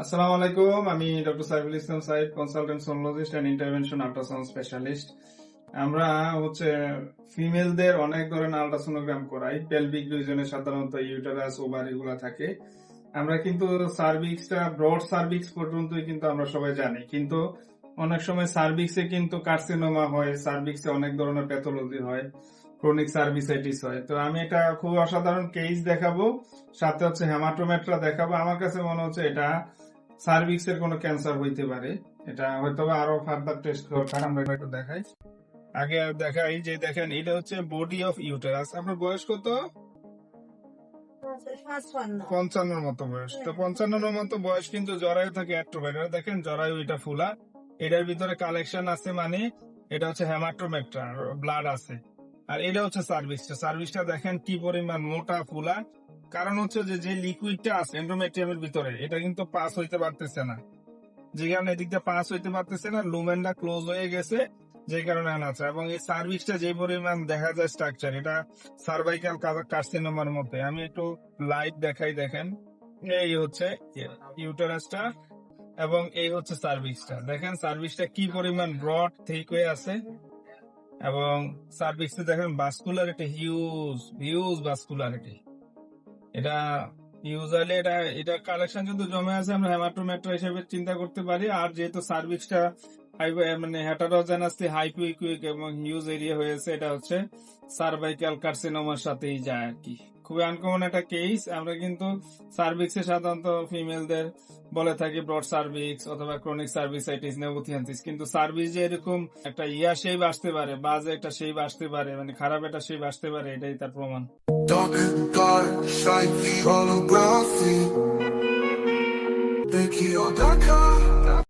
আসসালামু আলাইকুম। আমি doctor Saiful Islam Saeed, consultant sonologist and intervention ultrasound specialist. আমরা ফিমেলদের অনেক ধরনের আল্ট্রাসোনোগ্রাম করাই। পেলভিক রিজনে সাধারণত ইউটেরাস, ওভারি গুলা থাকে। আমরা কিন্তু সার্ভিক্সটা, ব্রড সার্ভিক্স পর্যন্তই কিন্তু আমরা সবাই জানি, কিন্তু অনেক সময় সার্ভিক্সে কিন্তু কার্সিনোমা হয়, সার্ভিক্সে অনেক ধরনের প্যাথোলজি হয়, ক্রনিক সার্ভিসাইটিস হয়। তো আমি এটা খুব অসাধারণ কেস দেখাবো, সাথে হেমাটোমেট্রা দেখাবো। আমার কাছে মনে হচ্ছে এটা সার্ভিক্স এর কোনো ক্যান্সার হইতে পারে। এটা হয়তো আরো ফার্দার টেস্ট দরকার। আমরা একটু দেখাই, আগে দেখাই যে দেখেন এটা হচ্ছে বডি অফ ইউটেরাস। আপনার বয়স কত? 55 মতো বয়স। তো 55 মতো বয়স, কিন্তু জরায়ু থাকে অ্যাট্রোফাইড। দেখেন জরায়ু এটা ফুলা, এটার ভিতরে কালেকশন আছে, মানে এটা হচ্ছে হেমাটোমেট্রা, ব্লাড আছে। আর এটা হচ্ছে সার্ভিসটা। সার্ভিসটা দেখেন কি পরিমাণ মোটা ফুলা। কারণ হচ্ছে যে লিকুইডটা আছে এন্ডোমেট্রিয়ামের ভিতরে, এটা কিন্তু পাস হইতে পারতেছে না। যে কারণে এদিক দিয়ে পাস হইতে পারতেছে না, লুমেনটা ক্লোজ হয়ে গেছে, যে কারণে আনাচ্ছে। এবং এই সার্ভিসটা যে পরিমাণ দেখা যায় স্ট্রাকচার, এটা সার্ভাইকাল কার্সিনোমার মধ্যে। আমি একটু লাইট দেখাই, দেখেন এই হচ্ছে ইউটেরাসটা এবং এই হচ্ছে সার্ভিসটা। দেখেন সার্ভিসটা কি পরিমাণ ব্রড ঠিক হয়ে আছে, এবং সার্ভিসে দেখেন ভাস্কুলারিটি হিউজ হিউজ ভাস্কুলারিটি। এটা ইউজুয়ালি এটা কালেকশন যদি জমে আছে, আমরা হেমাটোমেট্রা হিসেবে চিন্তা করতে পারি। আর যেহেতু সার্ভিক্সটা মানে হেটারোজেনাসলি হাইকুইক এবং হিউজ এরিয়া হয়েছে, এটা হচ্ছে সার্ভাইকাল কার্সিনোমার সাথেই যায় আর কি। খুবই আনকমন একটা কেস। আমরা কিন্তু সার্ভিক্সে সাধারণত ফিমেলদের বলে থাকি ব্রড সার্ভিক্স অথবা ক্রনিক সার্ভিসাইটিস, নেবুথিয়ান্সিস। কিন্তু সার্ভিস যে এরকম একটা শেপ আসতে পারে, বাজে একটা শেপ আসতে পারে, মানে খারাপ একটা শেপ আসতে পারে, এটাই তার প্রমাণ। Dark and dark, like holography. Thank you,